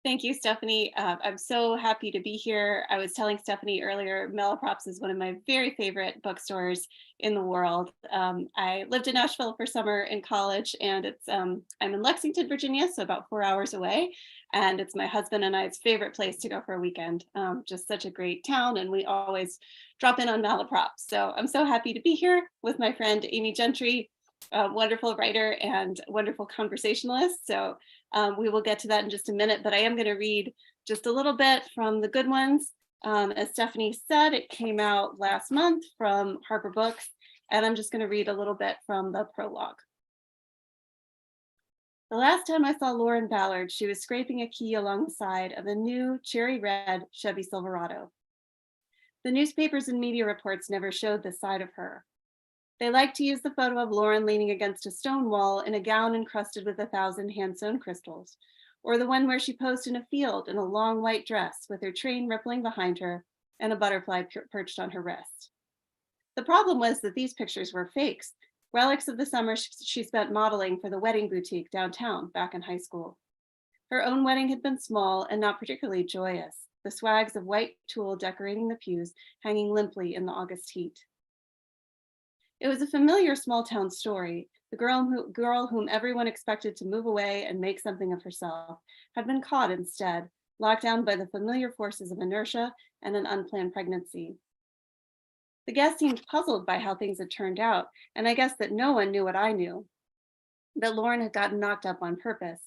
Thank you, Stephanie. I'm so happy to be here. I was telling Stephanie earlier, Malaprops is one of my very favorite bookstores in the world. I lived in Nashville for summer in college, and I'm in Lexington, Virginia, so about 4 hours away. And it's my husband and I's favorite place to go for a weekend. Just such a great town, and we always drop in on Malaprops. So I'm so happy to be here with my friend Amy Gentry, a wonderful writer and wonderful conversationalist. So we will get to that in just a minute, but I am going to read just a little bit from the good ones. As Stephanie said, it came out last month from Harper Books, and I'm just going to read a little bit from the prologue. The last time I saw Lauren Ballard, she was scraping a key along the side of a new cherry red Chevy Silverado. The newspapers and media reports never showed this side of her. They liked to use the photo of Lauren leaning against a stone wall in a gown encrusted with 1,000 hand-sewn crystals, or the one where she posed in a field in a long white dress with her train rippling behind her and a butterfly perched on her wrist. The problem was that these pictures were fakes, relics of the summer she spent modeling for the wedding boutique downtown back in high school. Her own wedding had been small and not particularly joyous, the swags of white tulle decorating the pews hanging limply in the August heat. It was a familiar small town story. The girl whom everyone expected to move away and make something of herself had been caught instead, locked down by the familiar forces of inertia and an unplanned pregnancy. The guest seemed puzzled by how things had turned out, and I guess that no one knew what I knew, that Lauren had gotten knocked up on purpose,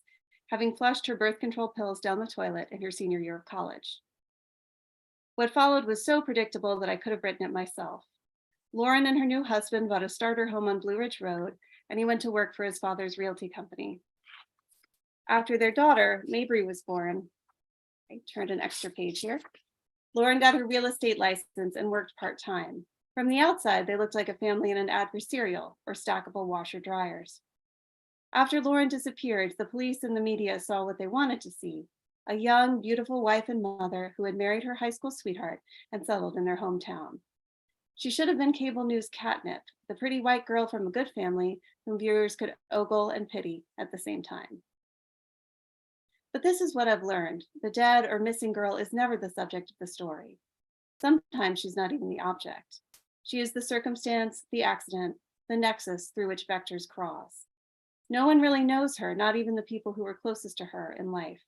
having flushed her birth control pills down the toilet in her senior year of college. What followed was so predictable that I could have written it myself. Lauren and her new husband bought a starter home on Blue Ridge Road, and he went to work for his father's realty company. After their daughter, Mabry, was born, I turned an extra page here, Lauren got her real estate license and worked part-time. From the outside, they looked like a family in an ad for cereal or stackable washer dryers. After Lauren disappeared, the police and the media saw what they wanted to see, a young, beautiful wife and mother who had married her high school sweetheart and settled in their hometown. She should have been cable news catnip, the pretty white girl from a good family whom viewers could ogle and pity at the same time. But this is what I've learned. The dead or missing girl is never the subject of the story. Sometimes she's not even the object. She is the circumstance, the accident, the nexus through which vectors cross. No one really knows her, not even the people who were closest to her in life.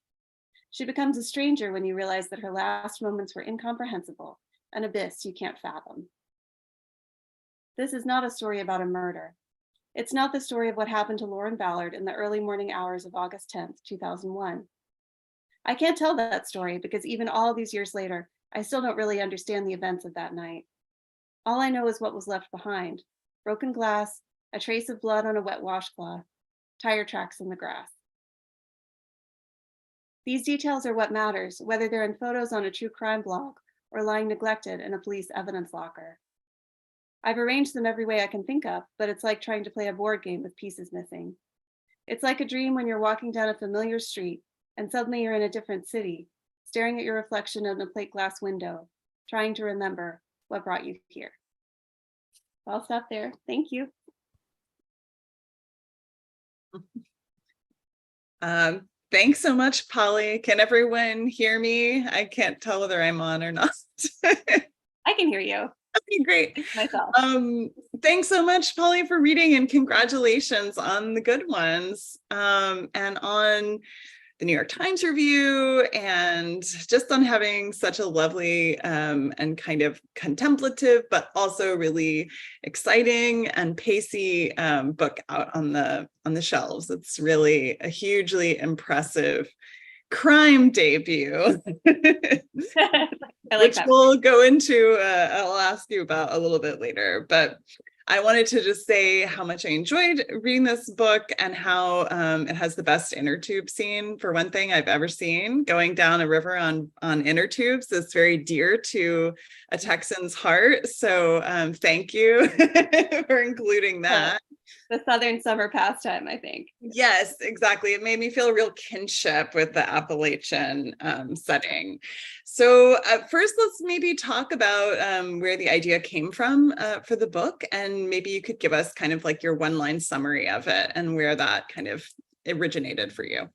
She becomes a stranger when you realize that her last moments were incomprehensible, an abyss you can't fathom. This is not a story about a murder. It's not the story of what happened to Lauren Ballard in the early morning hours of August 10th, 2001. I can't tell that story because even all these years later, I still don't really understand the events of that night. All I know is what was left behind: broken glass, a trace of blood on a wet washcloth, tire tracks in the grass. These details are what matters, whether they're in photos on a true crime blog or lying neglected in a police evidence locker. I've arranged them every way I can think of, but it's like trying to play a board game with pieces missing. It's like a dream when you're walking down a familiar street and suddenly you're in a different city, staring at your reflection in a plate glass window, trying to remember what brought you here. I'll stop there. Thank you. Thanks so much, Polly. Can everyone hear me? I can't tell whether I'm on or not. I can hear you. Okay, great. Myself. Thanks so much, Polly, for reading, and congratulations on the good ones, and on the New York Times review, and just on having such a lovely and kind of contemplative, but also really exciting and pacey book out on the shelves. It's really a hugely impressive crime debut. Which we'll go into, I'll ask you about a little bit later, but I wanted to just say how much I enjoyed reading this book, and how it has the best inner tube scene, for one thing, I've ever seen. Going down a river on inner tubes is very dear to a Texan's heart, so thank you for including that. The Southern summer pastime, I think. Yes, exactly. It made me feel a real kinship with the Appalachian setting. So first, let's maybe talk about where the idea came from for the book, and maybe you could give us kind of like your one-line summary of it and where that kind of originated for you.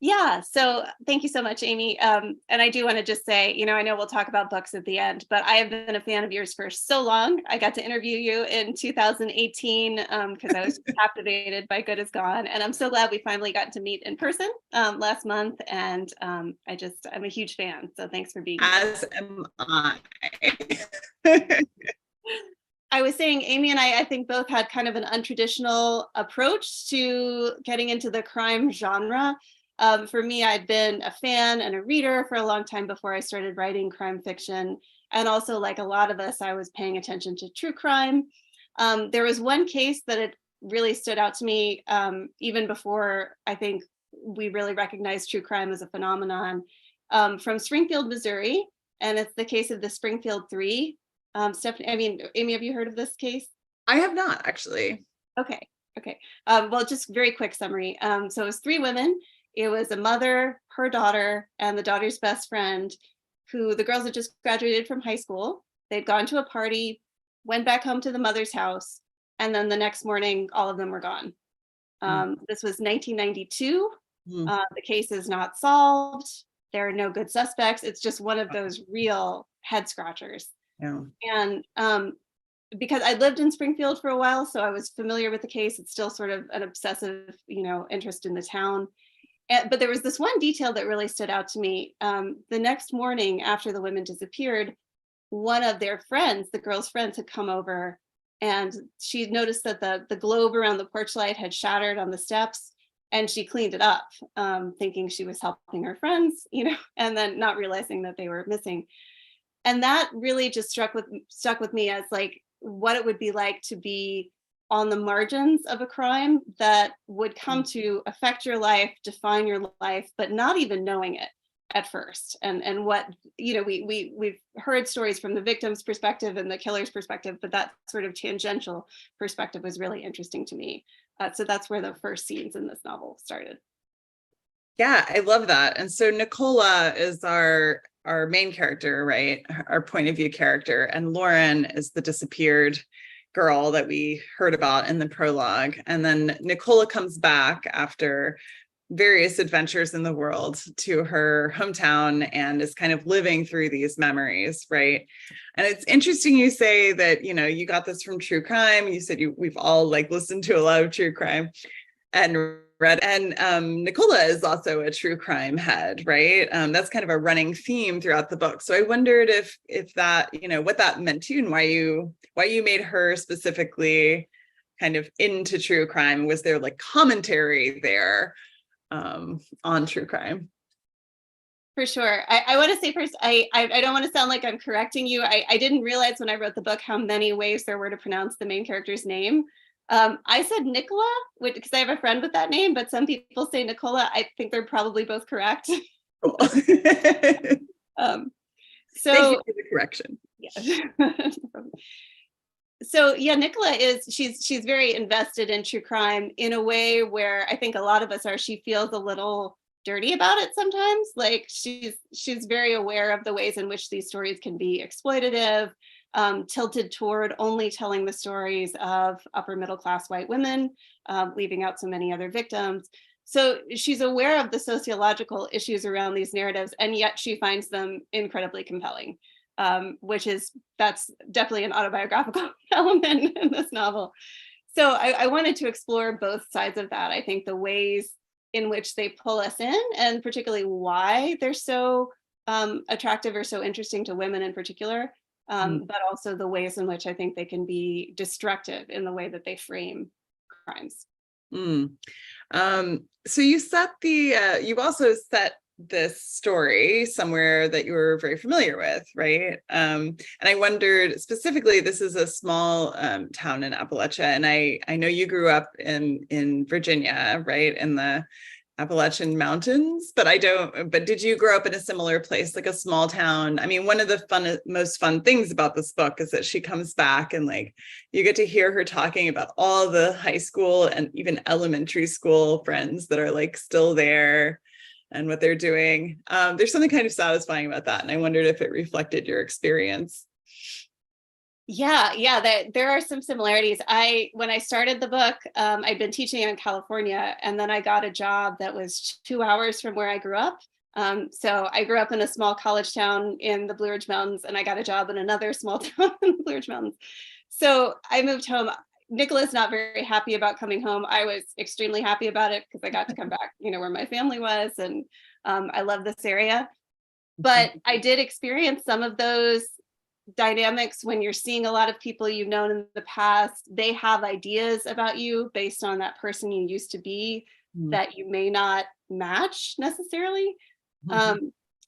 Yeah, so thank you so much, Amy. And I do want to just say, I know we'll talk about books at the end, but I have been a fan of yours for so long. I got to interview you in 2018 because I was captivated by Good Is Gone. And I'm so glad we finally got to meet in person last month. And I'm a huge fan. So thanks for being here. As am I. I was saying, Amy and I think both had kind of an untraditional approach to getting into the crime genre. For me, I'd been a fan and a reader for a long time before I started writing crime fiction. And also, like a lot of us, I was paying attention to true crime. There was one case that it really stood out to me, even before I think we really recognized true crime as a phenomenon, from Springfield, Missouri. And it's the case of the Springfield Three. Amy, have you heard of this case? I have not, actually. Okay. Well, just very quick summary. So it was three women. It was a mother, her daughter, and the daughter's best friend, who the girls had just graduated from high school. They'd gone to a party, went back home to the mother's house, and then the next morning, all of them were gone. This was 1992. The case is not solved. There are no good suspects. It's just one of those real head scratchers. Yeah. And because I lived in Springfield for a while, so I was familiar with the case. It's still sort of an obsessive, interest in the town. But there was this one detail that really stood out to me. The next morning after the women disappeared, one of their friends, the girl's friends, had come over, and she noticed that the globe around the porch light had shattered on the steps, and she cleaned it up, thinking she was helping her friends, and then not realizing that they were missing. And that really just stuck with me as like what it would be like to be on the margins of a crime that would come to affect your life, define your life, but not even knowing it at first. And what, we've heard stories from the victim's perspective and the killer's perspective, but that sort of tangential perspective was really interesting to me. So that's where the first scenes in this novel started. Yeah, I love that. And so Nicola is our main character, right? Our point of view character. And Lauren is the disappeared girl that we heard about in the prologue. And then Nicola comes back after various adventures in the world to her hometown and is kind of living through these memories, right? And it's interesting you say that, you got this from true crime. You said we've all like listened to a lot of true crime and read, and Nicola is also a true crime head, right? That's kind of a running theme throughout the book. So I wondered if that, what that meant to you and why you made her specifically kind of into true crime. Was there like commentary there on true crime? For sure. I want to say first, I don't want to sound like I'm correcting you. I didn't realize when I wrote the book how many ways there were to pronounce the main character's name. I said Nicola because I have a friend with that name, but some people say Nicola. I think they're probably both correct. Cool. So thank you for the correction. Yeah. So yeah, Nicola she's very invested in true crime in a way where I think a lot of us are. She feels a little dirty about it sometimes. Like she's very aware of the ways in which these stories can be exploitative, tilted toward only telling the stories of upper middle class white women, leaving out so many other victims. So she's aware of the sociological issues around these narratives, and yet she finds them incredibly compelling, that's definitely an autobiographical element in this novel. So I wanted to explore both sides of that. I think the ways in which they pull us in, and particularly why they're so attractive or so interesting to women in particular, but also the ways in which I think they can be destructive in the way that they frame crimes. So you also set this story somewhere that you were very familiar with, right? And I wondered specifically, this is a small town in Appalachia, and I know you grew up in Virginia, right, in the Appalachian Mountains, but did you grow up in a similar place, like a small town? I mean, one of the most fun things about this book is that she comes back and like you get to hear her talking about all the high school and even elementary school friends that are like still there and what they're doing. There's something kind of satisfying about that. And I wondered if it reflected your experience. Yeah, there are some similarities. When I started the book, I'd been teaching in California, and then I got a job that was 2 hours from where I grew up. So I grew up in a small college town in the Blue Ridge Mountains, and I got a job in another small town in the Blue Ridge Mountains. So I moved home. Nicholas not very happy about coming home. I was extremely happy about it because I got to come back, where my family was, and I love this area. But I did experience some of those dynamics when you're seeing a lot of people you've known in the past. They have ideas about you based on that person you used to be that you may not match necessarily. I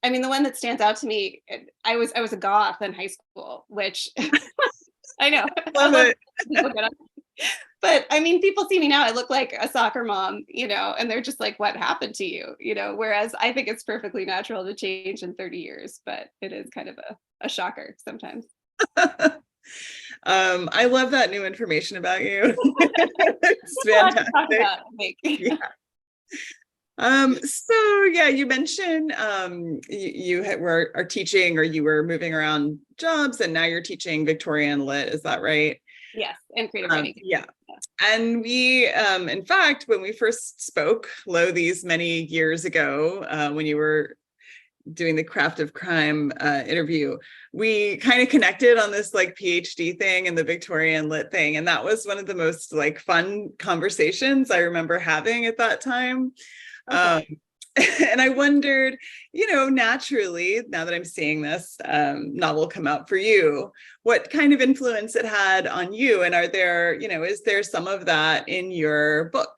mean, the one that stands out to me, I was a goth in high school, which I know. Love it. But I mean, people see me now, I look like a soccer mom, and they're just like, what happened to you? Whereas I think it's perfectly natural to change in 30 years, but it is kind of a shocker sometimes. I love that new information about you. It's fantastic. Yeah. So yeah, you mentioned you are teaching, or you were moving around jobs, and now you're teaching Victorian Lit. Is that right? Yes, and creative writing. Yeah. And we, in fact, when we first spoke, these many years ago, when you were doing the Craft of Crime interview, we kind of connected on this like PhD thing and the Victorian Lit thing. And that was one of the most like fun conversations I remember having at that time. Okay. And I wondered, naturally, now that I'm seeing this novel come out for you, what kind of influence it had on you? And is there some of that in your book?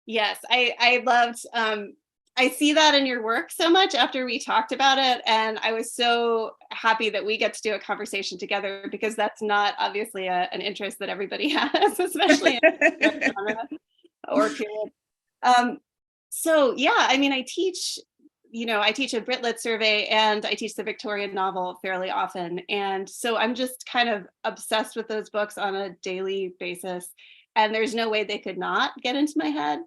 Yes, I loved, I see that in your work so much after we talked about it. And I was so happy that we get to do a conversation together, because that's not obviously an interest that everybody has, especially in genre or period. So yeah, I mean, I teach a Brit Lit survey, and I teach the Victorian novel fairly often. And so I'm just kind of obsessed with those books on a daily basis. And there's no way they could not get into my head.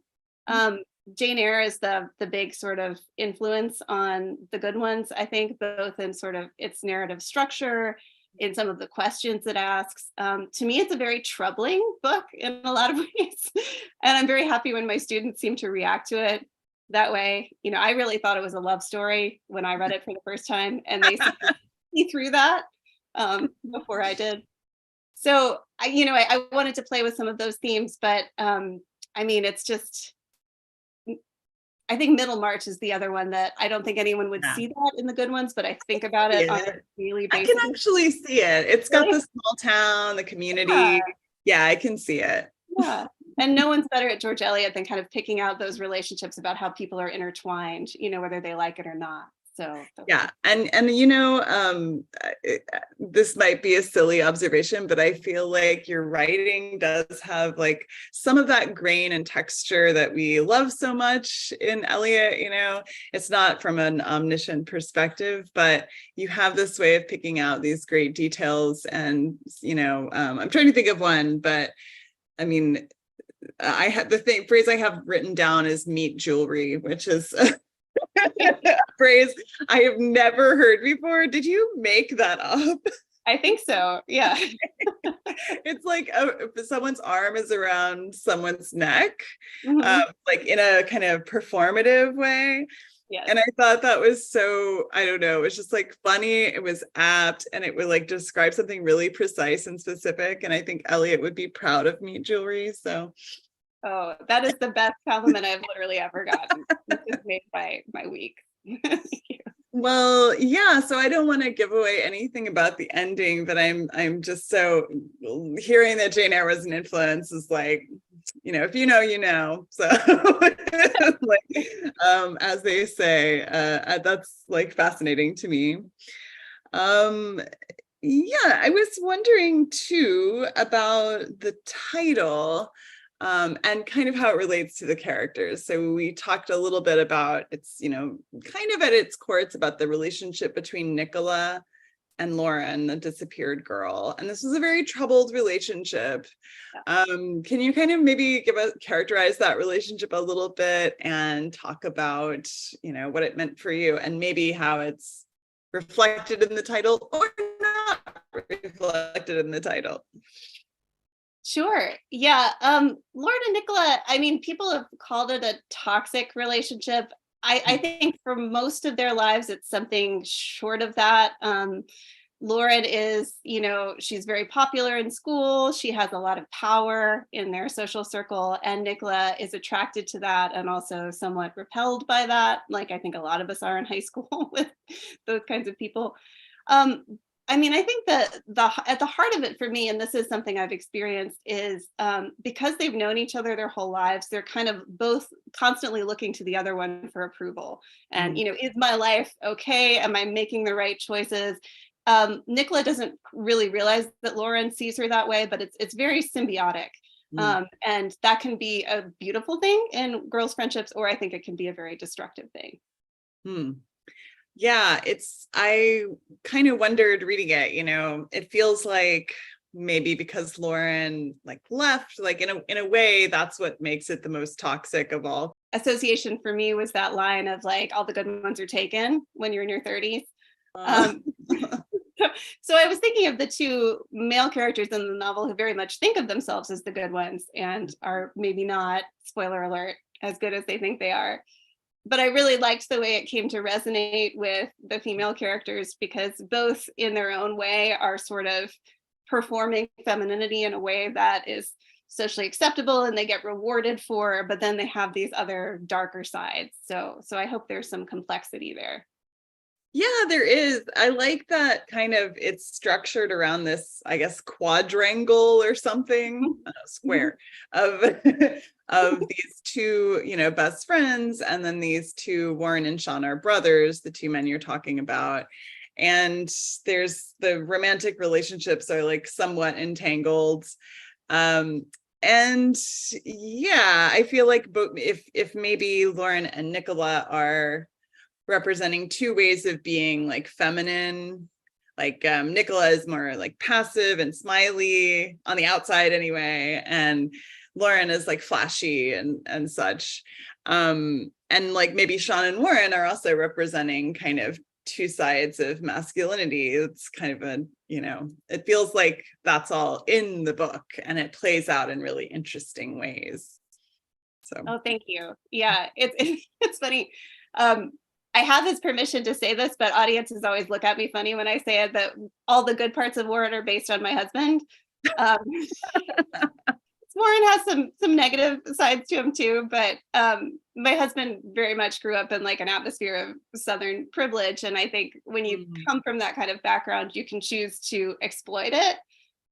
Jane Eyre is the big sort of influence on the good ones, I think, both in sort of its narrative structure, in some of the questions it asks. To me, it's a very troubling book in a lot of ways. And I'm very happy when my students seem to react to it that way. I really thought it was a love story when I read it for the first time, and they see through that before I did. So I wanted to play with some of those themes, but I mean, it's just, I think Middlemarch is the other one that I don't think anyone would see that in the good ones, but I think about it on a daily basis. I can actually see it. It's got the small town, the community. Yeah, I can see it. Yeah. And no one's better at George Eliot than kind of picking out those relationships about how people are intertwined, whether they like it or not. So yeah, and this might be a silly observation, but I feel like your writing does have like some of that grain and texture that we love so much in Eliot. It's not from an omniscient perspective, but you have this way of picking out these great details. And I'm trying to think of one, but I mean, I had the phrase I have written down is meat jewelry, which is phrase I have never heard before. Did you make that up? I think so. Yeah. It's like someone's arm is around someone's neck, like in a kind of performative way. Yes. And I thought that was so, I don't know, it was just like funny. It was apt, and it would like describe something really precise and specific. And I think Eliot would be proud of meat jewelry. So. Oh, that is the best compliment I've literally ever gotten. This has made my week. Thank you. Well, yeah, so I don't want to give away anything about the ending, but I'm just so hearing that Jane Eyre was an influence is like, if you know, you know. So like, as they say, that's like fascinating to me. Yeah, I was wondering too about the title. And kind of how it relates to the characters. So we talked a little bit about it's, kind of at its core, it's about the relationship between Nicola and Lauren, the disappeared girl. And this was a very troubled relationship. Can you kind of maybe characterize that relationship a little bit and talk about, what it meant for you, and maybe how it's reflected in the title or not reflected in the title? Sure. Yeah. Lauren and Nicola, I mean, people have called it a toxic relationship. I think for most of their lives, it's something short of that. Lauren is, she's very popular in school. She has a lot of power in their social circle, and Nicola is attracted to that and also somewhat repelled by that. Like I think a lot of us are in high school with those kinds of people. Um, I mean, I think that at the heart of it for me, and this is something I've experienced, is because they've known each other their whole lives, they're kind of both constantly looking to the other one for approval. And, is my life okay? Am I making the right choices? Nicola doesn't really realize that Lauren sees her that way, but it's very symbiotic. And that can be a beautiful thing in girls' friendships, or I think it can be a very destructive thing. Yeah, I kind of wondered reading it, it feels like maybe because Lauren left, in a way, that's what makes it the most toxic of all. Association for me was that line of all the good ones are taken when you're in your 30s. So I was thinking of the two male characters in the novel who very much think of themselves as the good ones and are maybe not, spoiler alert, as good as they think they are. But I really liked the way it came to resonate with the female characters, because both in their own way are sort of performing femininity in a way that is socially acceptable and they get rewarded for, but then they have these other darker sides. So I hope there's some complexity there. Yeah, there is. I like that kind of it's structured around this, I guess, quadrangle or something, square of of these two, best friends, and then these two, Warren and Sean, are brothers, the two men you're talking about. And there's the romantic relationships are somewhat entangled. And yeah, I feel like if maybe Lauren and Nicola are representing two ways of being feminine, Nicola is more passive and smiley on the outside anyway, and Lauren is flashy and such. And maybe Sean and Warren are also representing kind of two sides of masculinity. It's kind of it feels like that's all in the book, and it plays out in really interesting ways. So thank you. Yeah, it's funny. I have his permission to say this, but audiences always look at me funny when I say it, that all the good parts of Warren are based on my husband. Warren has some negative sides to him too, but my husband very much grew up in an atmosphere of Southern privilege. And I think when you come from that kind of background, you can choose to exploit it,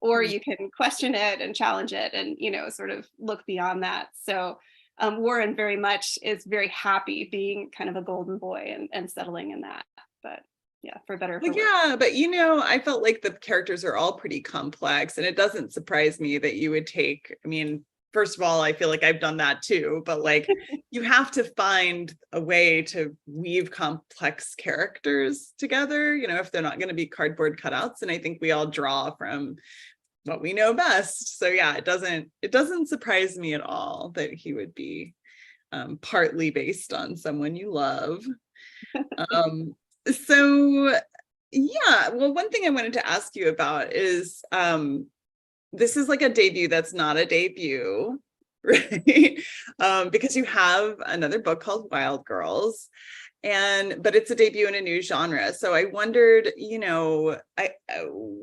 or you can question it and challenge it and, sort of look beyond that. So Warren very much is very happy being kind of a golden boy and settling in that. But yeah, for better or for worse. Yeah, but I felt like the characters are all pretty complex, and it doesn't surprise me that you would take, first of all, I feel like I've done that too, but you have to find a way to weave complex characters together, if they're not going to be cardboard cutouts. And I think we all draw from what we know best. So yeah, it doesn't surprise me at all that he would be partly based on someone you love. So yeah, well, one thing I wanted to ask you about is this is a debut that's not a debut, right? Because you have another book called Wild Girls, but it's a debut in a new genre. So I wondered,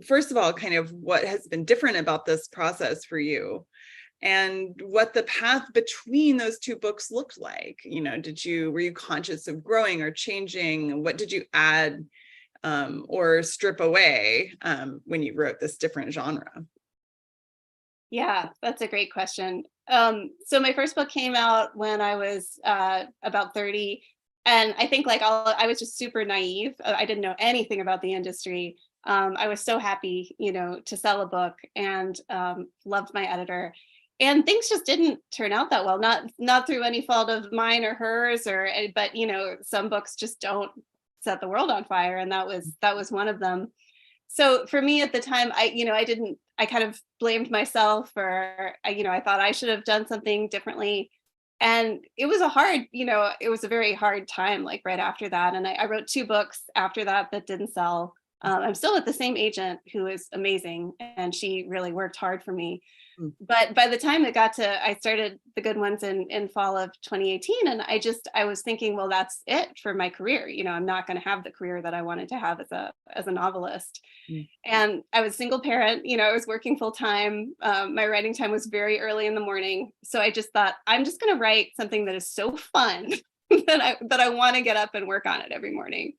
first of all, kind of what has been different about this process for you, and what the path between those two books looked like. Were you conscious of growing or changing? What did you add or strip away when you wrote this different genre? Yeah, that's a great question. So my first book came out when I was about 30. And I think I was just super naive. I didn't know anything about the industry. I was so happy, to sell a book, and loved my editor. And things just didn't turn out that well, not through any fault of mine or hers, but some books just don't set the world on fire, and that was one of them. So for me at the time, I kind of blamed myself, or I thought I should have done something differently. And it was a very hard time, right after that. And I wrote two books after that didn't sell. I'm still with the same agent who is amazing, and she really worked hard for me. Mm. But by the time I started The Good Ones in fall of 2018, and I was thinking, well, that's it for my career. I'm not going to have the career that I wanted to have as a novelist. Mm. And I was a single parent. I was working full time. My writing time was very early in the morning, so I just thought, I'm just going to write something that is so fun that I want to get up and work on it every morning.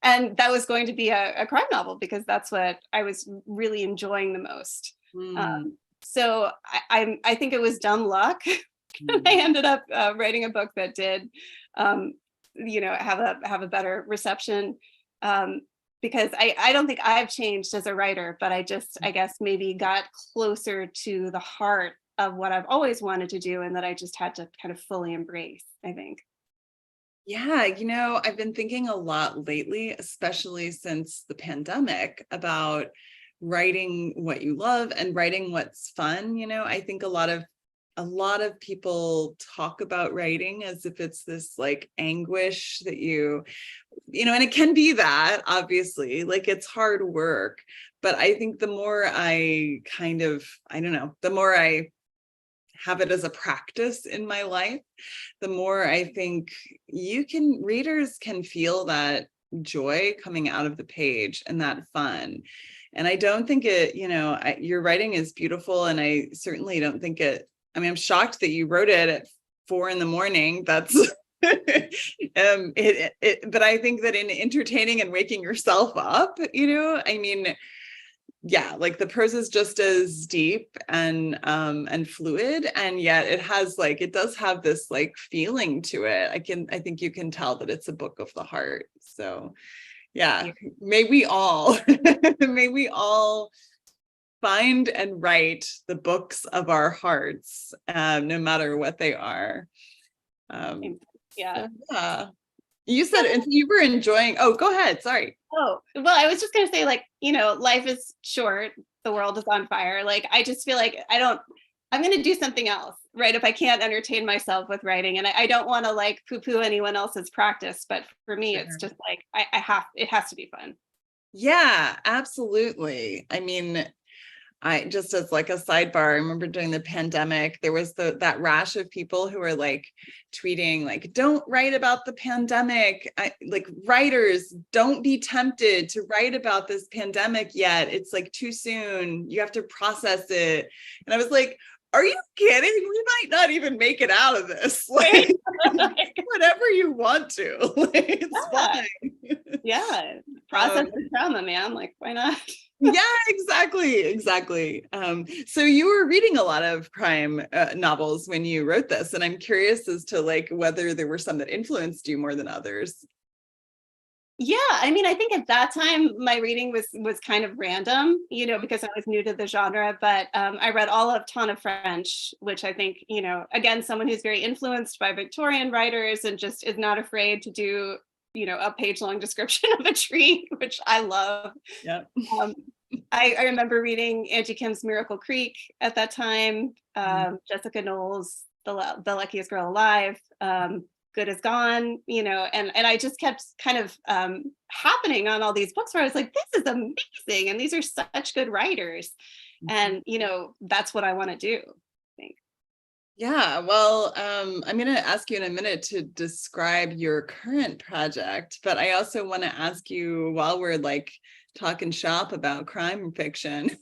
And that was going to be a crime novel, because that's what I was really enjoying the most. Mm. So I think it was dumb luck. I ended up writing a book that did, have a better reception, because I don't think I've changed as a writer, but I guess maybe got closer to the heart of what I've always wanted to do, and that I just had to kind of fully embrace, I think. Yeah, I've been thinking a lot lately, especially since the pandemic, about writing what you love and writing what's fun. I think a lot of people talk about writing as if it's this like anguish that and it can be that, obviously, like it's hard work. But I think the more I the more I have it as a practice in my life, the more I think readers can feel that joy coming out of the page and that fun. And I don't think your writing is beautiful. And I certainly don't think I'm shocked that you wrote it at 4 a.m. That's, but I think that in entertaining and waking yourself up, yeah, like the prose is just as deep and fluid, and yet it does have this like feeling to it. I think you can tell that it's a book of the heart. So yeah, may we all find and write the books of our hearts, no matter what they are. Yeah. Yeah. You said, and you were enjoying, oh, go ahead. Sorry. Oh, well, I was just going to say, life is short. The world is on fire. I just feel like I'm going to do something else, right? If I can't entertain myself with writing, and I don't want to poo-poo anyone else's practice, but for me, It's just it has to be fun. Yeah, absolutely. I just as like a sidebar, I remember during the pandemic, there was that rash of people who were tweeting, don't write about the pandemic. Writers, don't be tempted to write about this pandemic yet. It's too soon. You have to process it. And I was like, are you kidding? We might not even make it out of this. Whatever you want to. It's fine. Yeah. Process the trauma, man. Why not? Yeah, exactly. So you were reading a lot of crime novels when you wrote this, and I'm curious as to whether there were some that influenced you more than others. Yeah, I think at that time my reading was kind of random, because I was new to the genre. But I read all of Tana French, which I think, again, someone who's very influenced by Victorian writers and just is not afraid to do, a page-long description of a tree, which I love. Yeah. I remember reading Angie Kim's Miracle Creek at that time. Jessica Knowles' The Luckiest Girl Alive. Good is Gone, and I just kept kind of happening on all these books where I was like, this is amazing, and these are such good writers. And that's what I want to do, I think. Yeah, well, I'm going to ask you in a minute to describe your current project, but I also want to ask you, while we're talking shop about crime fiction,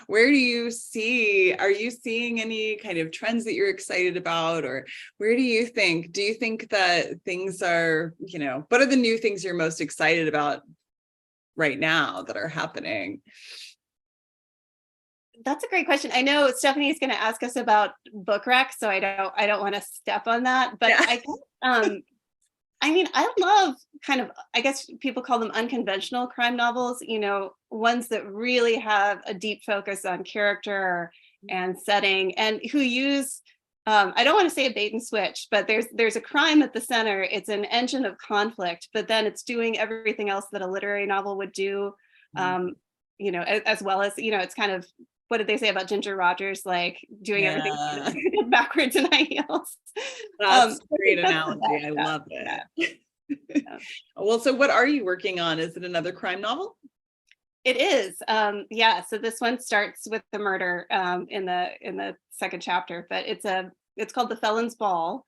where are you seeing any kind of trends that you're excited about, or do you think that things are, what are the new things you're most excited about right now that are happening? That's a great question. I know Stephanie is going to ask us about book rec, so I don't want to step on that, but yeah. I love kind of, I guess people call them unconventional crime novels, ones that really have a deep focus on character and setting, and who use, I don't want to say a bait and switch, but there's a crime at the center. It's an engine of conflict, but then it's doing everything else that a literary novel would do, as well as, it's kind of, what did they say about Ginger Rogers? Doing everything backwards in high heels. That's a great analogy. I love it. Yeah. Well, so what are you working on? Is it another crime novel? It is. Yeah. So this one starts with the murder in the second chapter, but it's called The Felon's Ball.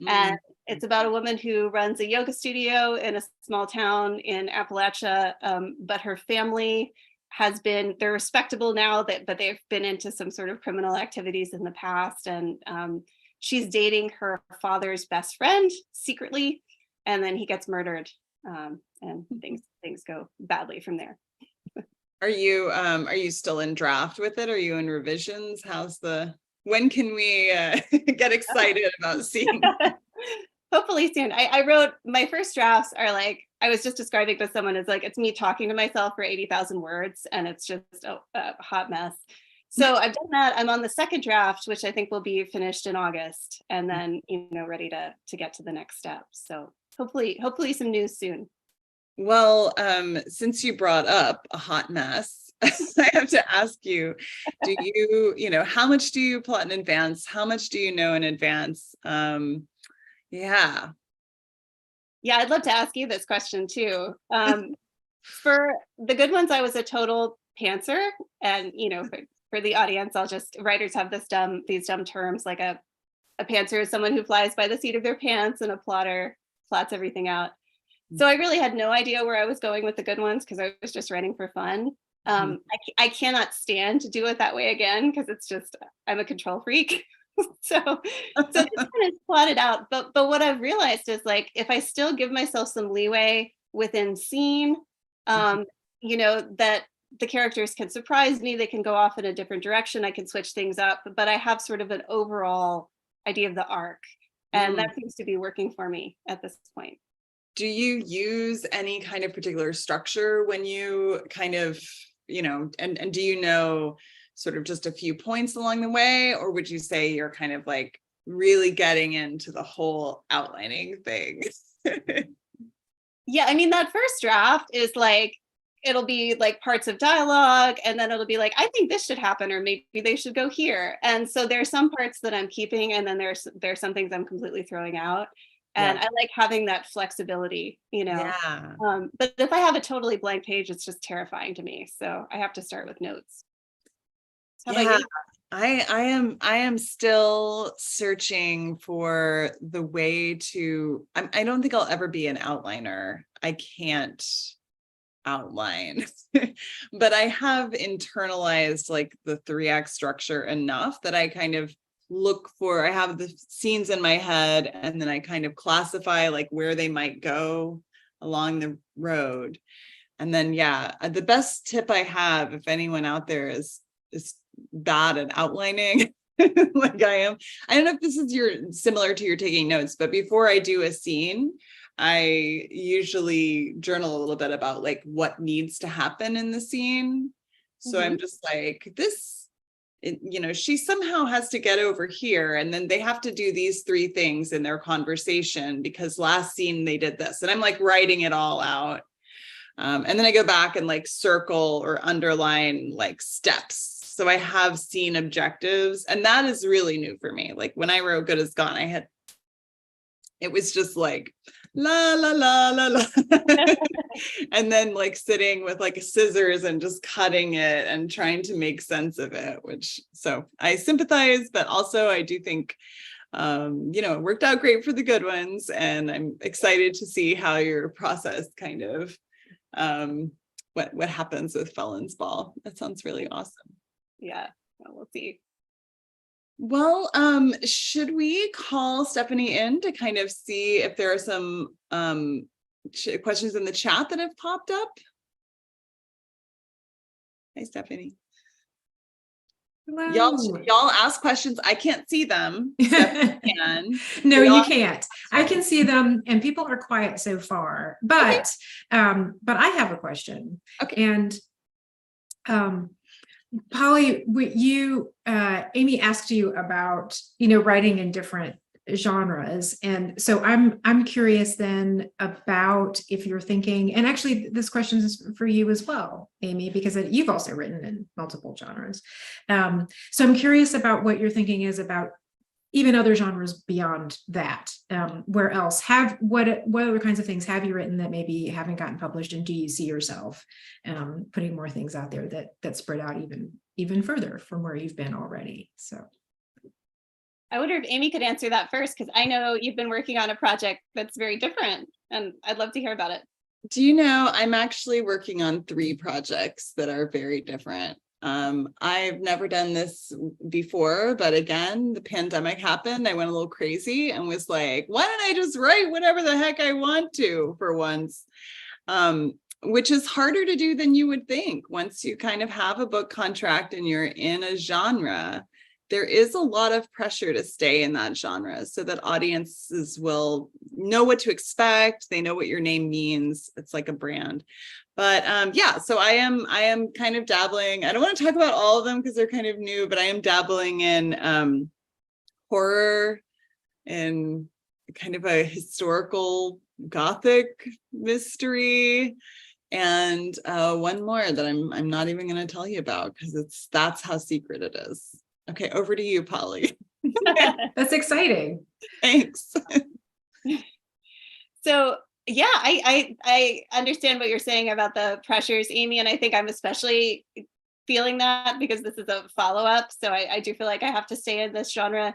And it's about a woman who runs a yoga studio in a small town in Appalachia. But her family they're respectable now, but they've been into some sort of criminal activities in the past. And she's dating her father's best friend secretly, and then he gets murdered. And things go badly from there. Are you still in draft with it? Are you in revisions? When can we get excited about seeing? Hopefully soon. I wrote, my first drafts are like, I was just describing to someone, it's like, it's me talking to myself for 80,000 words, and it's just a hot mess. So I've done that. I'm on the second draft, which I think will be finished in August, and then, ready to get to the next step. So hopefully some news soon. Well, since you brought up a hot mess, I have to ask you, how much do you plot in advance? How much do you know in advance? Yeah, I'd love to ask you this question too. For the good ones, I was a total pantser, and for the audience, writers have these dumb terms, like a pantser is someone who flies by the seat of their pants, and a plotter plots everything out. So I really had no idea where I was going with the good ones, because I was just writing for fun. I cannot stand to do it that way again, because I'm a control freak. So this kind of plotted out. But what I've realized is, like, if I still give myself some leeway within scene, that the characters can surprise me, they can go off in a different direction, I can switch things up, but I have sort of an overall idea of the arc. And that seems to be working for me at this point. Do you use any kind of particular structure when you kind of, and do you know sort of just a few points along the way, or would you say you're kind of like really getting into the whole outlining thing? Yeah, I mean, that first draft is like, it'll be like parts of dialogue, and then it'll be like, I think this should happen, or maybe they should go here. And so there's some parts that I'm keeping, and then there's some things I'm completely throwing out. And I like having that flexibility, Yeah. But if I have a totally blank page, it's just terrifying to me. So I have to start with notes. How about you? I am still searching for the way to, I don't think I'll ever be an outliner. I can't outline, but I have internalized like the 3-act structure enough that I kind of look for, I have the scenes in my head, and then I kind of classify like where they might go along the road. And then, the best tip I have, if anyone out there is bad at outlining like I am, I don't know if this is similar to your taking notes, but before I do a scene, I usually journal a little bit about like what needs to happen in the scene. So I'm just like, she somehow has to get over here, and then they have to do these 3 things in their conversation because last scene they did this, and I'm like writing it all out. And then I go back and like circle or underline like steps. So I have scene objectives, and that is really new for me. Like when I wrote Good As Gone, it was just like, la, la, la, la, la. And then like sitting with like scissors and just cutting it and trying to make sense of it, so I sympathize, but also I do think, it worked out great for the good ones. And I'm excited to see how your process kind of, what happens with Felon's Ball. That sounds really awesome. Yeah, we'll see. Well, should we call Stephanie in to kind of see if there are some questions in the chat that have popped up? Hi, Stephanie. Hello. Y'all ask questions. I can't see them. Stephanie can. No, you can't. I can see them, and people are quiet so far. But I have a question. Okay. And Polly, Amy asked you about, writing in different genres. And so I'm curious then about if you're thinking, and actually this question is for you as well, Amy, because you've also written in multiple genres. So I'm curious about what your thinking is about even other genres beyond that. Where else what other kinds of things have you written that maybe haven't gotten published, and do you see yourself putting more things out there that spread out even further from where you've been already? So I wonder if Amy could answer that first, because I know you've been working on a project that's very different, and I'd love to hear about it. Do you know, I'm actually working on 3 projects that are very different. I've never done this before, but again, the pandemic happened. I went a little crazy and was like, why don't I just write whatever the heck I want to for once? Which is harder to do than you would think. Once you kind of have a book contract and you're in a genre, there is a lot of pressure to stay in that genre so that audiences will know what to expect. They know what your name means. It's like a brand. But yeah, so I am kind of dabbling. I don't want to talk about all of them because they're kind of new, but I am dabbling in horror and kind of a historical Gothic mystery, and one more that I'm not even going to tell you about because that's how secret it is. Okay, over to you, Polly. that's exciting. Thanks. So yeah, I understand what you're saying about the pressures, Amy, and I think I'm especially feeling that because this is a follow-up. So I do feel like I have to stay in this genre.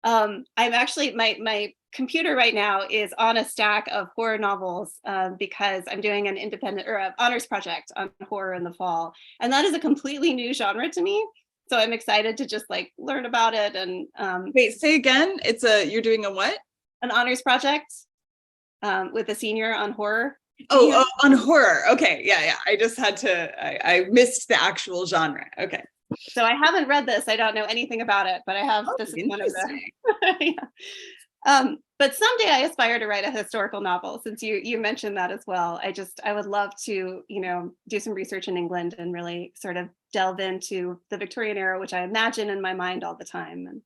I'm actually, my computer right now is on a stack of horror novels because I'm doing an independent or an honors project on horror in the fall. And that is a completely new genre to me. So I'm excited to just like learn about it. And wait, say again. You're doing a what? An honors project with a senior on horror. Oh, on horror. Okay. Yeah. I just had to, I missed the actual genre. Okay. So I haven't read this. I don't know anything about it, but I have, this is one of the, yeah. But someday I aspire to write a historical novel, since you mentioned that as well. I would love to, do some research in England and really sort of delve into the Victorian era, which I imagine in my mind all the time. And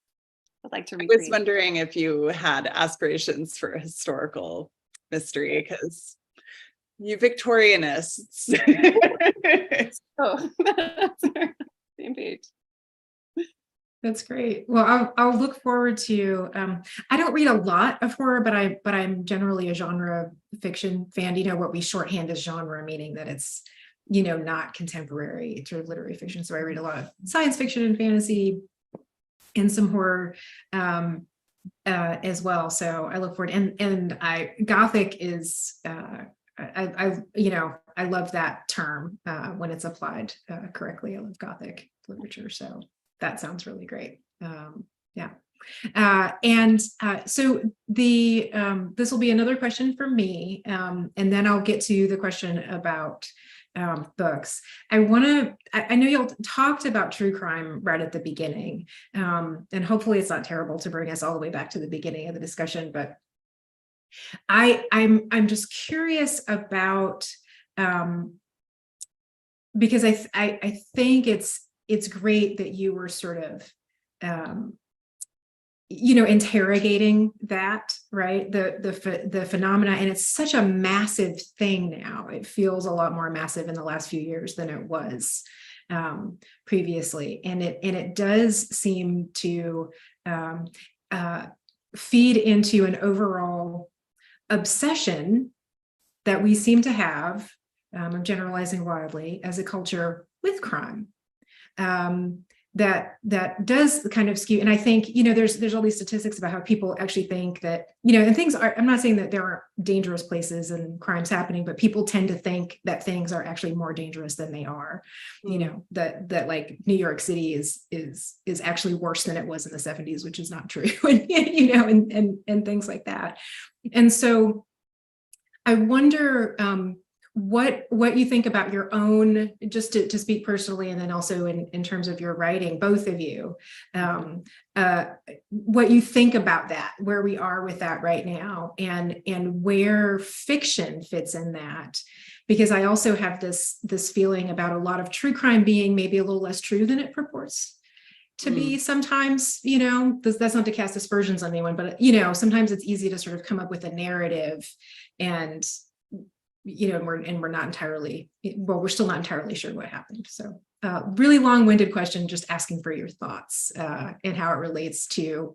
I'd like to recreate. I was wondering if you had aspirations for a historical mystery, because you Victorianists. Oh, same page. That's great. Well, I'll look forward to. I don't read a lot of horror, but I'm generally a genre fiction fan. What we shorthand as genre, meaning that it's not contemporary sort of literary fiction. So I read a lot of science fiction and fantasy, and some horror as well. So I look forward. And Gothic is. I love that term when it's applied correctly. I love Gothic literature, so that sounds really great. Yeah. So this will be another question from me, and then I'll get to the question about books. I know y'all talked about true crime right at the beginning, and hopefully it's not terrible to bring us all the way back to the beginning of the discussion, but I'm just curious about because I think it's great that you were sort of interrogating that, right, the phenomena, and it's such a massive thing now. It feels a lot more massive in the last few years than it was previously, and it does seem to feed into an overall obsession that we seem to have, I'm generalizing wildly, as a culture with crime. That does kind of skew. And I think, there's all these statistics about how people actually think that, and things are, I'm not saying that there aren't dangerous places and crimes happening, but people tend to think that things are actually more dangerous than they are. That like New York City is actually worse than it was in the 70s, which is not true, and things like that. And so I wonder, what you think about your own, just to speak personally, and then also in terms of your writing, both of you, what you think about that, where we are with that right now, and where fiction fits in that. Because I also have this feeling about a lot of true crime being maybe a little less true than it purports to be sometimes. That's not to cast aspersions on anyone, but sometimes it's easy to sort of come up with a narrative and we're not entirely, well, we're still not entirely sure what happened. So really long-winded question, just asking for your thoughts and how it relates to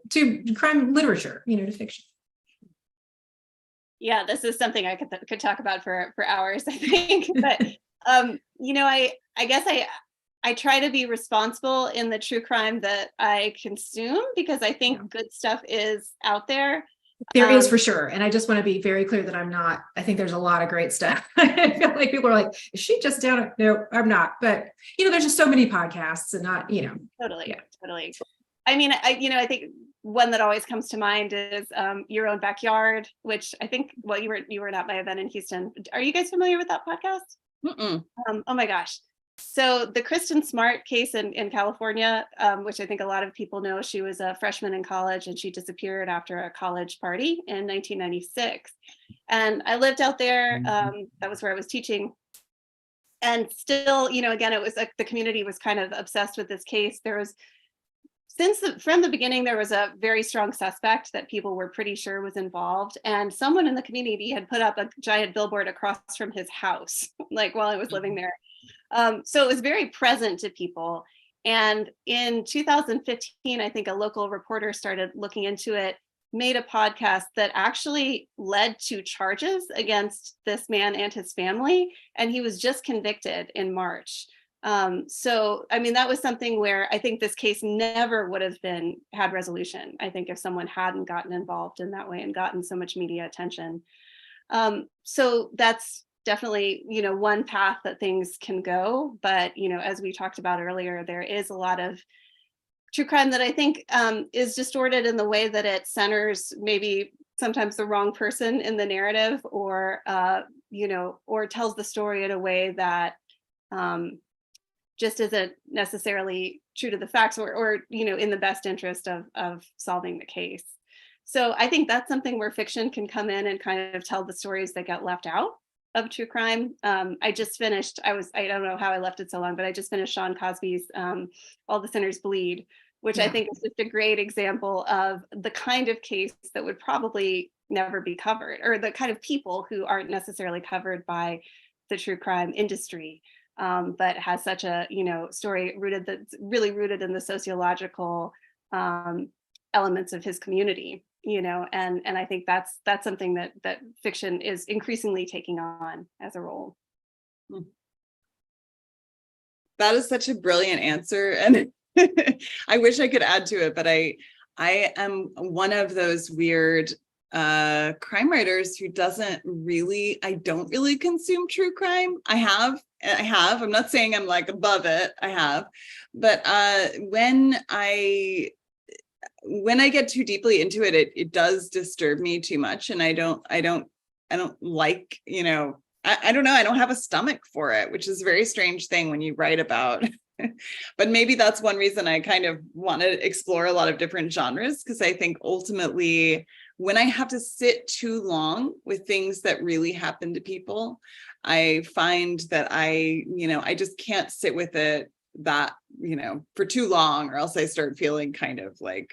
crime literature, to fiction. Yeah, this is something I could talk about for hours, I think. But I guess I try to be responsible in the true crime that I consume, because I think good stuff is out there. There is, for sure. And I just want to be very clear that I'm not. I think there's a lot of great stuff. I feel like people are like, is she just down it? No, I'm not. But there's just so many podcasts and not, Totally. I mean, I think one that always comes to mind is Your Own Backyard, which I think, well, you were not by then in Houston. Are you guys familiar with that podcast? Mm-mm. Oh my gosh. So the Kristen Smart case in California, which I think a lot of people know, she was a freshman in college and she disappeared after a college party in 1996. And I lived out there. That was where I was teaching. And still, again, it was like the community was kind of obsessed with this case. There was, from the beginning, there was a very strong suspect that people were pretty sure was involved. And someone in the community had put up a giant billboard across from his house, like while I was living there. So it was very present to people. And in 2015, I think a local reporter started looking into it, made a podcast that actually led to charges against this man and his family. And he was just convicted in March. So, I mean, that was something where I think this case never would have had resolution, I think, if someone hadn't gotten involved in that way and gotten so much media attention. So that's definitely, one path that things can go. But, as we talked about earlier, there is a lot of true crime that I think is distorted in the way that it centers maybe sometimes the wrong person in the narrative, or, or tells the story in a way that just isn't necessarily true to the facts or in the best interest of solving the case. So I think that's something where fiction can come in and kind of tell the stories that get left out of true crime. I just finished, I don't know how I left it so long, but I just finished Sean Cosby's All the Sinners Bleed, which I think is just a great example of the kind of case that would probably never be covered, or the kind of people who aren't necessarily covered by the true crime industry, but has such a, story that's really rooted in the sociological elements of his community. And I think that's something that fiction is increasingly taking on as a role. That is such a brilliant answer, and I wish I could add to it, but I am one of those weird crime writers who I don't really consume true crime. I have, I'm not saying I'm like above it. I have, but when I get too deeply into it, it does disturb me too much. And I don't like, I don't know. I don't have a stomach for it, which is a very strange thing when you write about, but maybe that's one reason I kind of want to explore a lot of different genres. Because I think ultimately when I have to sit too long with things that really happen to people, I find that I just can't sit with it for too long, or else I start feeling kind of like,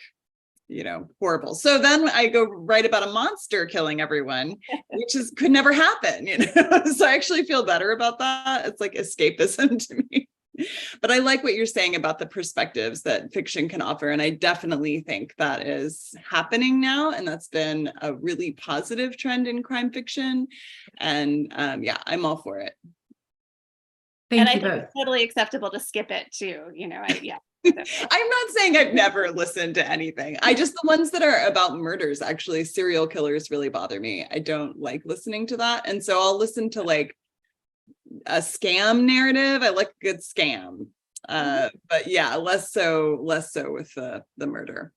horrible. So then I go write about a monster killing everyone, which could never happen, So I actually feel better about that. It's like escapism to me. But I like what you're saying about the perspectives that fiction can offer. And I definitely think that is happening now. And that's been a really positive trend in crime fiction. And I'm all for it. I think it's totally acceptable to skip it too, I'm not saying I've never listened to anything. The ones that are about murders, actually, serial killers really bother me. I don't like listening to that. And so I'll listen to like a scam narrative. I like a good scam. But yeah, less so with the murder.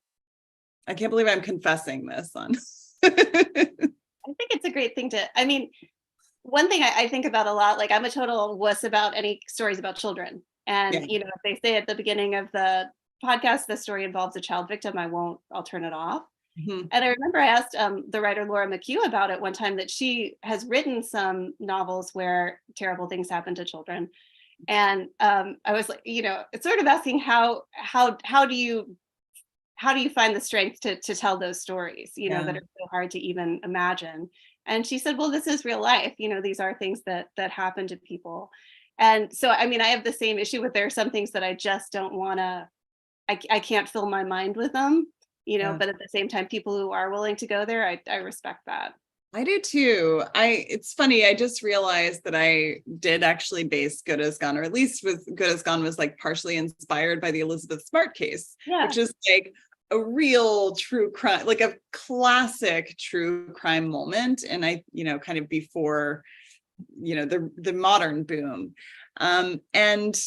I can't believe I'm confessing this on. I think it's a great thing one thing I think about a lot, like I'm a total wuss about any stories about children. And, if they say at the beginning of the podcast, the story involves a child victim, I'll turn it off. Mm-hmm. And I remember I asked the writer Laura McHugh about it one time, that she has written some novels where terrible things happen to children. And I was like, it's sort of asking how do you find the strength to tell those stories, that are so hard to even imagine. And she said, well, this is real life. These are things that happen to people. And so, I mean, I have the same issue with there are some things that I just don't want to, I can't fill my mind with them, Yeah. but at the same time, people who are willing to go there, I respect that. I do too. It's funny, I just realized that I did actually base Good as Gone, or at least with Good as Gone was like partially inspired by the Elizabeth Smart case, Yeah. which is like a real true crime, like a classic true crime moment. And kind of before, the modern boom. And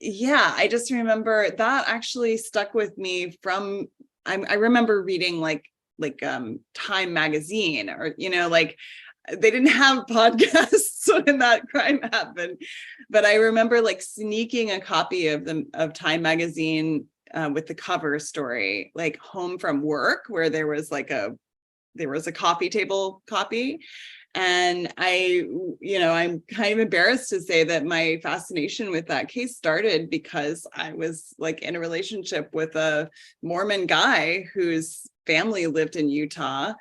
yeah, I just remember that actually stuck with me from, I remember reading like Time magazine, or like they didn't have podcasts when that crime happened, but I remember like sneaking a copy of Time magazine with the cover story, like home from work, where there was a coffee table copy. And I'm kind of embarrassed to say that my fascination with that case started because I was like in a relationship with a Mormon guy whose family lived in Utah.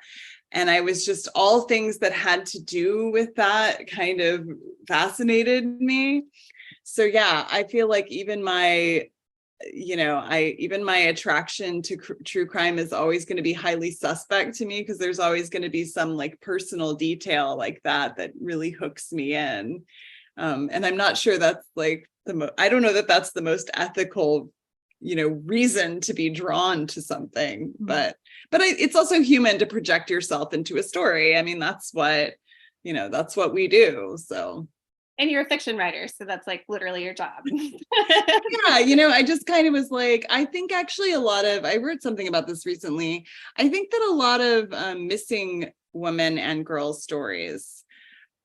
And I was just, all things that had to do with that kind of fascinated me. So yeah, I feel like even my attraction to true crime is always going to be highly suspect to me, because there's always going to be some like personal detail like that really hooks me in. And I'm not sure that's like I don't know that that's the most ethical, reason to be drawn to something, but it's also human to project yourself into a story. I mean, that's what we do. So. And you're a fiction writer, so that's like literally your job. Yeah, I just kind of was like, I think actually I read something about this recently. I think that a lot of missing women and girls stories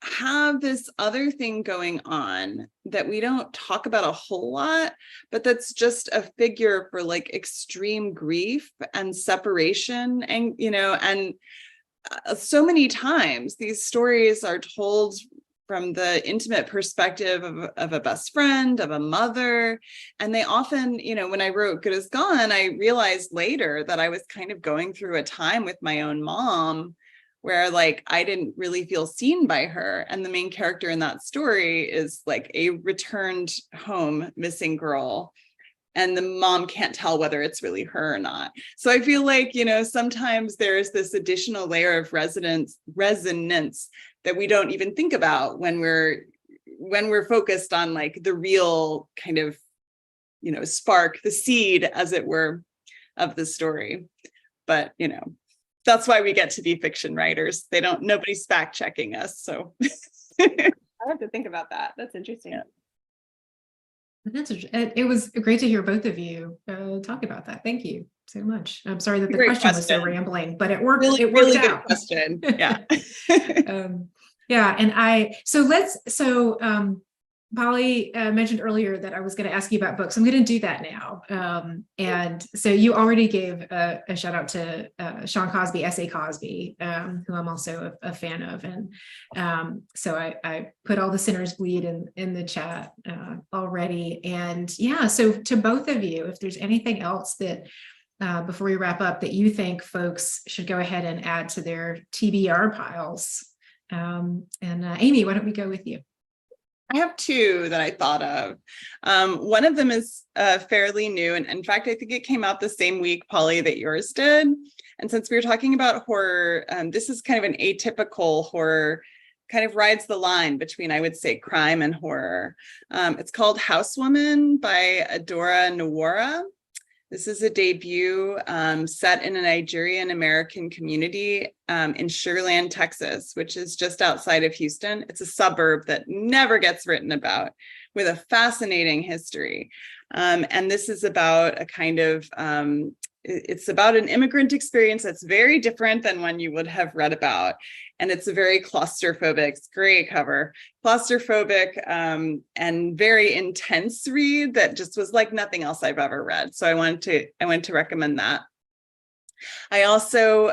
have this other thing going on that we don't talk about a whole lot, but that's just a figure for like extreme grief and separation. And, so many times these stories are told from the intimate perspective of a best friend, of a mother. And they often, when I wrote Good as Gone, I realized later that I was kind of going through a time with my own mom where like I didn't really feel seen by her. And the main character in that story is like a returned home missing girl. And the mom can't tell whether it's really her or not. So I feel like, sometimes there's this additional layer of resonance that we don't even think about when we're focused on like the real kind of, spark, the seed, as it were, of the story. But, that's why we get to be fiction writers. Nobody's fact checking us. So I have to think about that. That's interesting. Yeah. It was great to hear both of you talk about that. Thank you so much. I'm sorry that the Great question was so question. rambling, but it worked. Really, it worked really out. good question. Yeah. Yeah. And Polly mentioned earlier that I was going to ask you about books. I'm going to do that now. And so you already gave a shout out to Sean Cosby, S.A. Cosby, who I'm also a fan of. And so I put all the Sinners Bleed in the chat already. And yeah, so to both of you, if there's anything else that before we wrap up that you think folks should go ahead and add to their TBR piles. Amy, why don't we go with you? I have two that I thought of. One of them is fairly new. And in fact, I think it came out the same week, Polly, that yours did. And since we were talking about horror, this is kind of an atypical horror, kind of rides the line between, I would say, crime and horror. It's called Housewoman by Adora Nwora. This is a debut set in a Nigerian American community in Sugarland, Texas, which is just outside of Houston. It's a suburb that never gets written about, with a fascinating history. And this is about a kind of, it's about an immigrant experience that's very different than one you would have read about. And it's a very claustrophobic, it's great cover, claustrophobic and very intense read that just was like nothing else I've ever read. So I wanted to recommend that. I also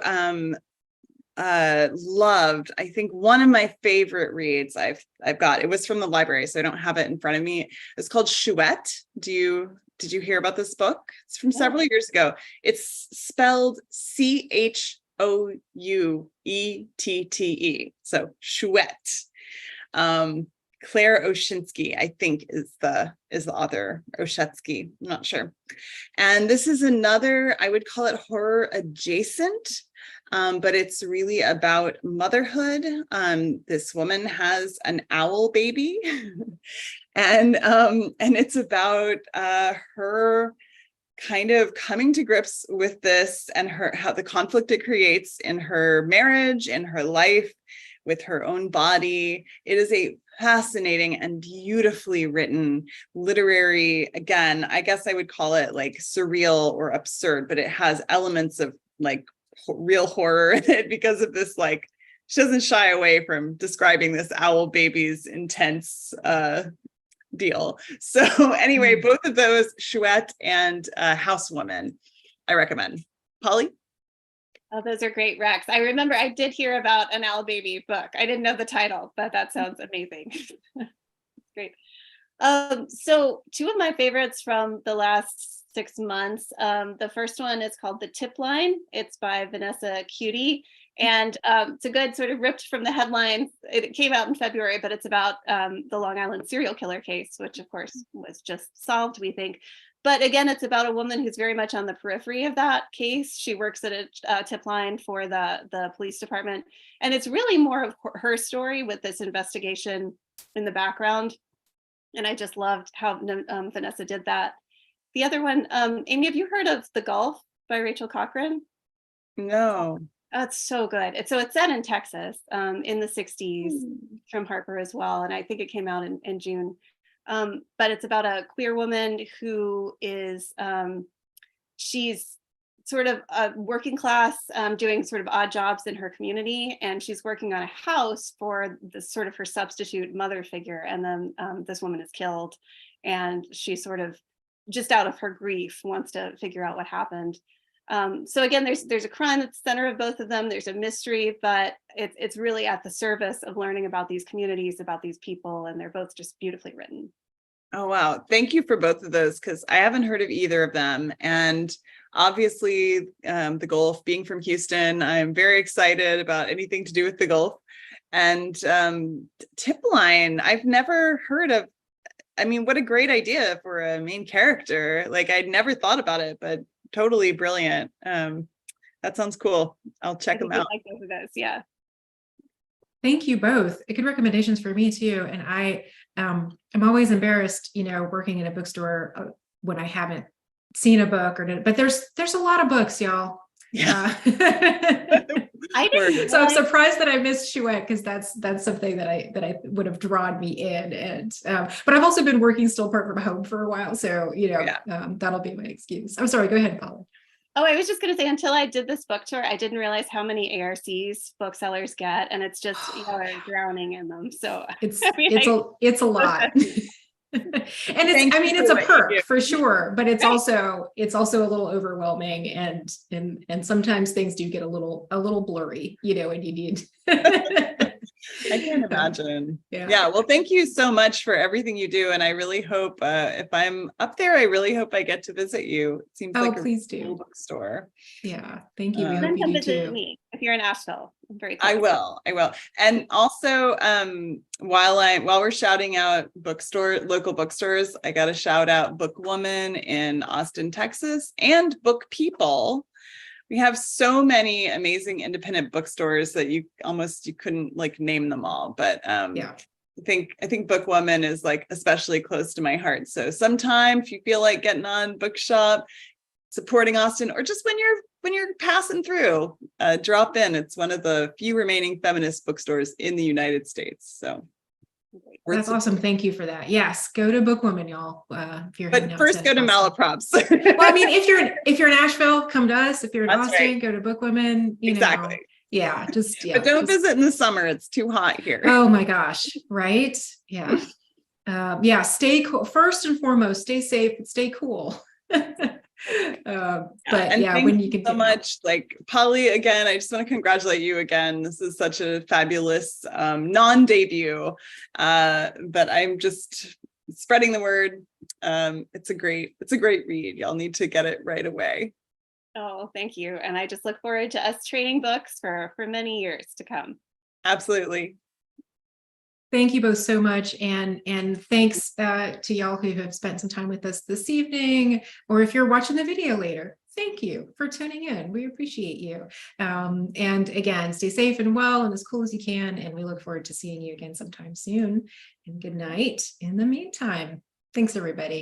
loved, I think one of my favorite reads I've got, it was from the library, so I don't have it in front of me. It's called Chouette. Did you hear about this book? It's from several years ago. It's spelled CHOUETTE. Souette. So Chouette. Claire Oshinsky, I think, is the author. Oshetsky, I'm not sure. And this is another, I would call it horror adjacent, but it's really about motherhood. This woman has an owl baby, and it's about her kind of coming to grips with this and how the conflict it creates in her marriage, in her life, with her own body. It is a fascinating and beautifully written literary, again, I guess I would call it like surreal or absurd, but it has elements of like real horror in it because of this, like, she doesn't shy away from describing this owl baby's intense deal. So anyway, both of those, Chouette and Housewoman, I recommend. Polly? Oh, those are great recs. I remember I did hear about an owl baby book. I didn't know the title, but that sounds amazing. Great. So two of my favorites from the last 6 months. The first one is called The Tip Line. It's by Vanessa Cutie. And it's a good sort of ripped from the headlines. It came out in February, but it's about the Long Island serial killer case, which of course was just solved, we think. But again, it's about a woman who's very much on the periphery of that case. She works at a tip line for the police department. And it's really more of her story with this investigation in the background. And I just loved how Vanessa did that. The other one, Amy, have you heard of The Gulf by Rachel Cochran? No. Oh, it's so good. It's set in Texas in the 60s from Harper as well. And I think it came out in June. But it's about a queer woman who is, she's sort of a working class, doing sort of odd jobs in her community. And she's working on a house for this sort of her substitute mother figure. And then this woman is killed. And she sort of, just out of her grief, wants to figure out what happened. So again, there's a crime at the center of both of them. There's a mystery, but it's really at the service of learning about these communities, about these people, and they're both just beautifully written. Oh, wow. Thank you for both of those, because I haven't heard of either of them. And obviously, the Gulf, being from Houston, I'm very excited about anything to do with the Gulf. And Tip Line, I've never heard of. I mean, what a great idea for a main character. Like, I'd never thought about it, but totally brilliant. That sounds cool. I'll check them out. Like both of those, yeah. Thank you both. Good recommendations for me too. And I'm always embarrassed, working in a bookstore when I haven't seen a book but there's a lot of books, y'all. Yeah. I didn't. So I'm surprised that I missed Chouette, because that's something that I would have drawn me in. And but I've also been working still part from home for a while, so that'll be my excuse. I'm sorry. Go ahead, Paula. Oh, I was just going to say, until I did this book tour, I didn't realize how many ARCs booksellers get, and it's just are drowning in them. So it's a lot. And it's a perk for sure, but it's also a little overwhelming, and sometimes things do get a little blurry, and you need. I can't imagine. Yeah. Well, thank you so much for everything you do, and I really hope if I'm up there, I really hope I get to visit you. It seems like please a do. Bookstore. Yeah, thank you. We then hope you come do visit too. me if you're in Asheville. I'm very I will. And also, while we're shouting out local bookstores, I got to shout out Bookwoman in Austin, Texas, and Book People. We have so many amazing independent bookstores that you couldn't like name them all, but I think Bookwoman is like especially close to my heart. So sometime if you feel like getting on Bookshop, supporting Austin, or just when you're passing through, drop in. It's one of the few remaining feminist bookstores in the United States. So that's awesome. Thank you for that. Yes, go to Bookwoman, y'all. If you're but first go to Malaprops. Well, I mean, if you're in Asheville, come to us. If you're in Austin, go to Bookwoman. Exactly. Yeah, but don't visit in the summer. It's too hot here. Oh my gosh. Right. Yeah. Stay cool. First and foremost, stay safe and stay cool. When you can so much, like Polly, again, I just want to congratulate you again. This is such a fabulous non-debut, but I'm just spreading the word. It's a great read. Y'all need to get it right away. Oh, thank you. And I just look forward to us trading books for many years to come. Absolutely. Thank you both so much. And thanks to y'all who have spent some time with us this evening, or if you're watching the video later, thank you for tuning in. We appreciate you. And again, stay safe and well and as cool as you can. And we look forward to seeing you again sometime soon. And good night in the meantime. Thanks, everybody.